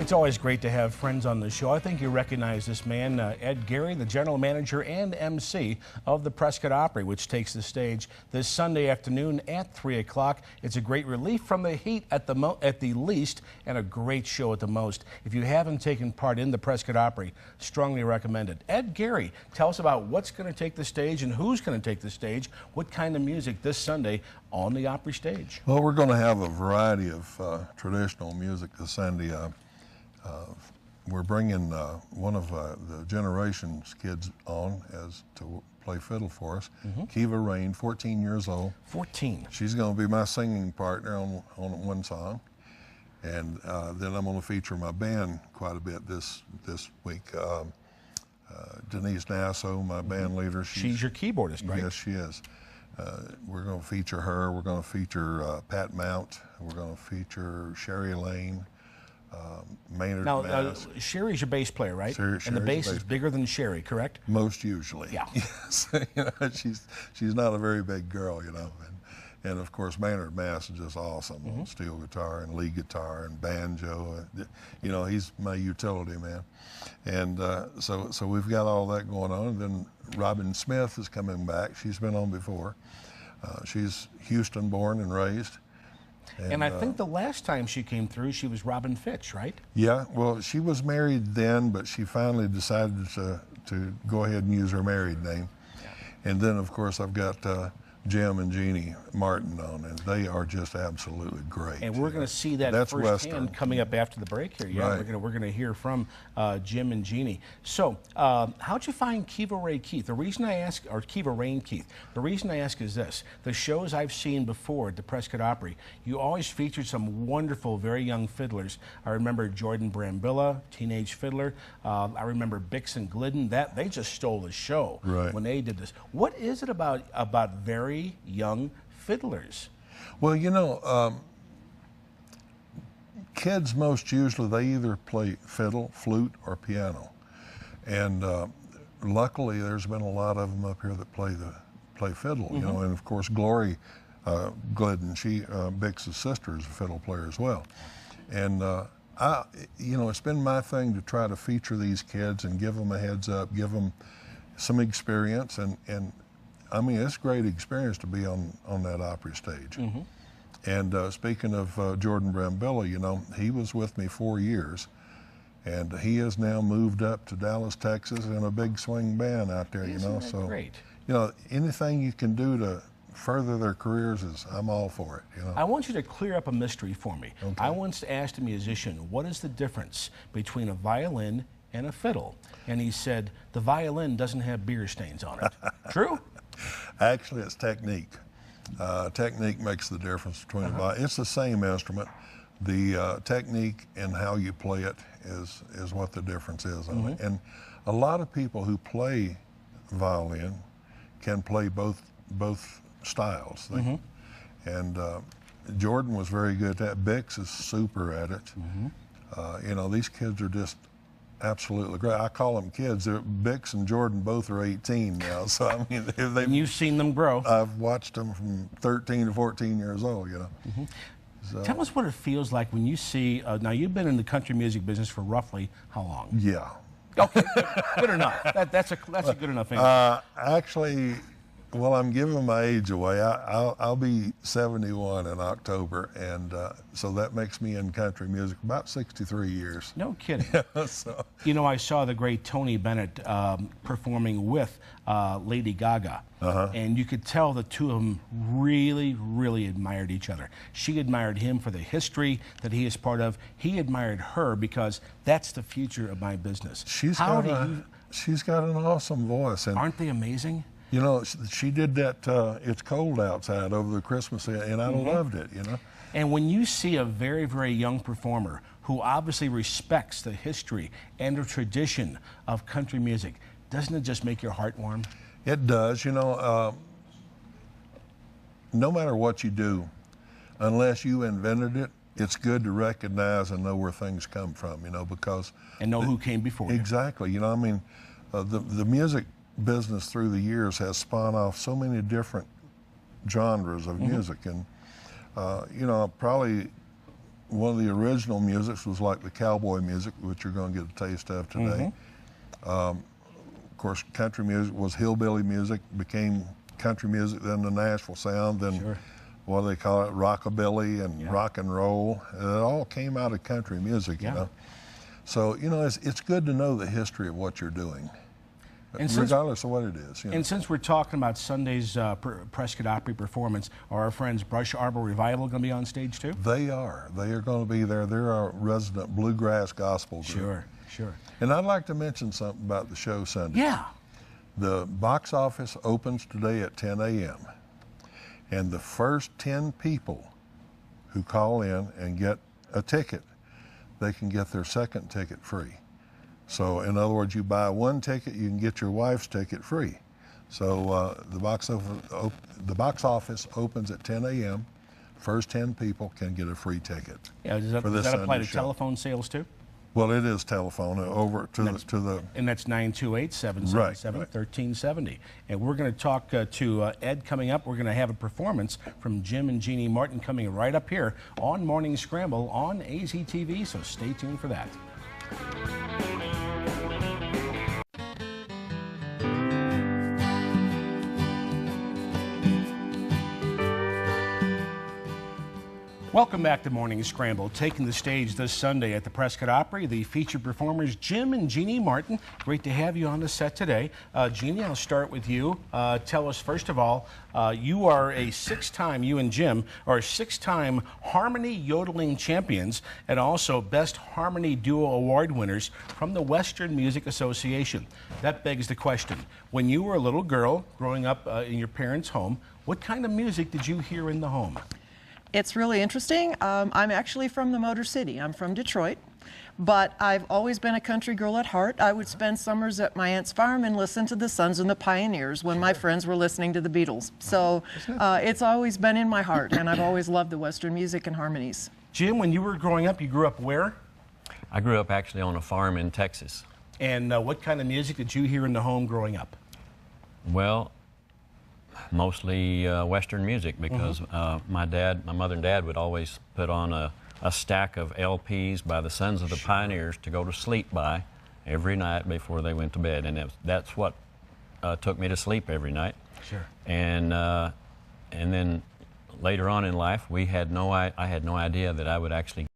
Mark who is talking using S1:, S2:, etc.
S1: It's always great to have friends on the show. I think you recognize this man, Ed Gary, the general manager and MC of the Prescott Opry, which takes the stage this Sunday afternoon at 3 o'clock. It's a great relief from the heat at the least, and a great show at the most. If you haven't taken part in the Prescott Opry, strongly recommend it. Ed Gary, tell us about what's going to take the stage and who's going to take the stage, what kind of music this Sunday on the Opry stage.
S2: Well, we're going to have a variety of traditional music this Sunday. We're bringing one of the Generations kids on as to play fiddle for us. Kiva Rain, 14 years old. 14. She's going to be my singing partner on one song. And then I'm going to feature my band quite a bit this week. Denise Nasso, my band leader.
S1: She's your keyboardist, right?
S2: Yes, she is. We're going to feature her. We're going to feature Pat Mount. We're going to feature Sherry Lane. Maynard
S1: now, Sherry's your bass player, right?
S2: Sherry's
S1: and the bass is bigger than Sherry, correct?
S2: Most usually.
S1: Yeah.
S2: Yes. She's not a very big girl, and of course Maynard Mass is just awesome on steel guitar and lead guitar and banjo. He's my utility man, and so we've got all that going on. And then Robin Smith is coming back. She's been on before. She's Houston born and raised.
S1: And I think the last time she came through, she was Robin Fitch, right?
S2: Yeah, well, she was married then, but she finally decided to go ahead and use her married name. Yeah. And then, of course, I've got Jim and Jeanne Martin on, and they are just absolutely great.
S1: And we're going to see that firsthand coming up after the break here. Yeah,
S2: right.
S1: we're going to hear from Jim and Jeanne. So, how'd you find Kiva Ray Keith? The reason I ask, or Kiva Rain Keith, the reason I ask is this: the shows I've seen before at the Prescott Opry, you always featured some wonderful, very young fiddlers. I remember Jordan Brambilla, teenage fiddler. I remember Bix and Glidden. They just stole the show when they did this. What is it about very young fiddlers?
S2: Well, kids most usually, they either play fiddle, flute, or piano. And luckily there's been a lot of them up here that play fiddle, and of course Glory Glidden, Bix's sister, is a fiddle player as well. And it's been my thing to try to feature these kids and give them a heads up, give them some experience, and I mean, it's a great experience to be on that Opry stage. And speaking of Jordan Brambilla, he was with me 4 years, and he has now moved up to Dallas, Texas, in a big swing band out there.
S1: Isn't that great?
S2: Anything you can do to further their careers I'm all for it.
S1: I want you to clear up a mystery for me. Okay. I once asked a musician, what is the difference between a violin and a fiddle? And he said, the violin doesn't have beer stains on it. True?
S2: Actually, it's technique. Technique makes the difference between it's the same instrument. The technique and how you play it is what the difference is. And a lot of people who play violin can play both styles. And Jordan was very good at that. Bix is super at it. These kids are just absolutely great. I call them kids. Bix and Jordan both are 18 now, so I mean,
S1: and you've seen them grow.
S2: I've watched them from 13 to 14 years old. So,
S1: tell us what it feels like when you see. Now, you've been in the country music business for roughly how long?
S2: Yeah.
S1: Okay, good enough. That's a good enough answer.
S2: Actually, well, I'm giving my age away. I'll be 71 in October, and so that makes me in country music about 63 years.
S1: No kidding.
S2: So.
S1: I saw the great Tony Bennett performing with Lady Gaga, and you could tell the two of them really, really admired each other. She admired him for the history that he is part of. He admired her because that's the future of my business.
S2: She's got an awesome voice. And
S1: aren't they amazing?
S2: She did that It's Cold Outside over the Christmas, and I loved it,
S1: And when you see a very, very young performer who obviously respects the history and the tradition of country music, doesn't it just make your heart warm?
S2: It does. No matter what you do, unless you invented it, it's good to recognize and know where things come from, because...
S1: And know who came before you.
S2: Exactly. I mean, the music business through the years has spawned off so many different genres of music, and probably one of the original musics was like the cowboy music, which you're going to get a taste of today. Of course, country music was hillbilly music, became country music, then the Nashville sound, then what do they call it, rockabilly and rock and roll. It all came out of country music, you know. So, you know, it's good to know the history of what you're doing, and regardless of what it is. You know.
S1: And since we're talking about Sunday's Prescott Opry performance, are our friends Brush Arbor Revival going to be on stage too?
S2: They are. They are going to be there. They're our resident bluegrass gospel group.
S1: Sure, sure.
S2: And I'd like to mention something about the show Sunday.
S1: Yeah.
S2: The box office opens today at 10 a.m. And the first 10 people who call in and get a ticket, they can get their second ticket free. So in other words, you buy one ticket, you can get your wife's ticket free. So the box office opens at 10 a.m. First 10 people can get a free ticket.
S1: Yeah, does that apply to telephone sales too?
S2: Well, it is telephone over to the
S1: and that's 928-777-1370. And we're going to talk to Ed coming up. We're going to have a performance from Jim and Jeanne Martin coming right up here on Morning Scramble on AZTV. So stay tuned for that. Welcome back to Morning Scramble. Taking the stage this Sunday at the Prescott Opry, the featured performers Jim and Jeanne Martin. Great to have you on the set today. Jeanne, I'll start with you. Tell us, first of all, you are a you and Jim are six-time harmony yodeling champions and also Best Harmony Duo Award winners from the Western Music Association. That begs the question, when you were a little girl growing up in your parents' home, what kind of music did you hear in the home?
S3: It's really interesting. I'm actually from the Motor City. I'm from Detroit, but I've always been a country girl at heart. I would spend summers at my aunt's farm and listen to the Sons and the Pioneers when my friends were listening to the Beatles. So it's always been in my heart, and I've always loved the Western music and harmonies.
S1: Jim, when you were growing up, you grew up where?
S4: I grew up actually on a farm in Texas.
S1: And what kind of music did you hear in the home growing up?
S4: Well, mostly Western music, because my mother and dad would always put on a stack of LPs by the Sons of the Pioneers to go to sleep by every night before they went to bed, and that's what took me to sleep every night.
S1: Sure.
S4: And then later on in life, I had no idea that I would actually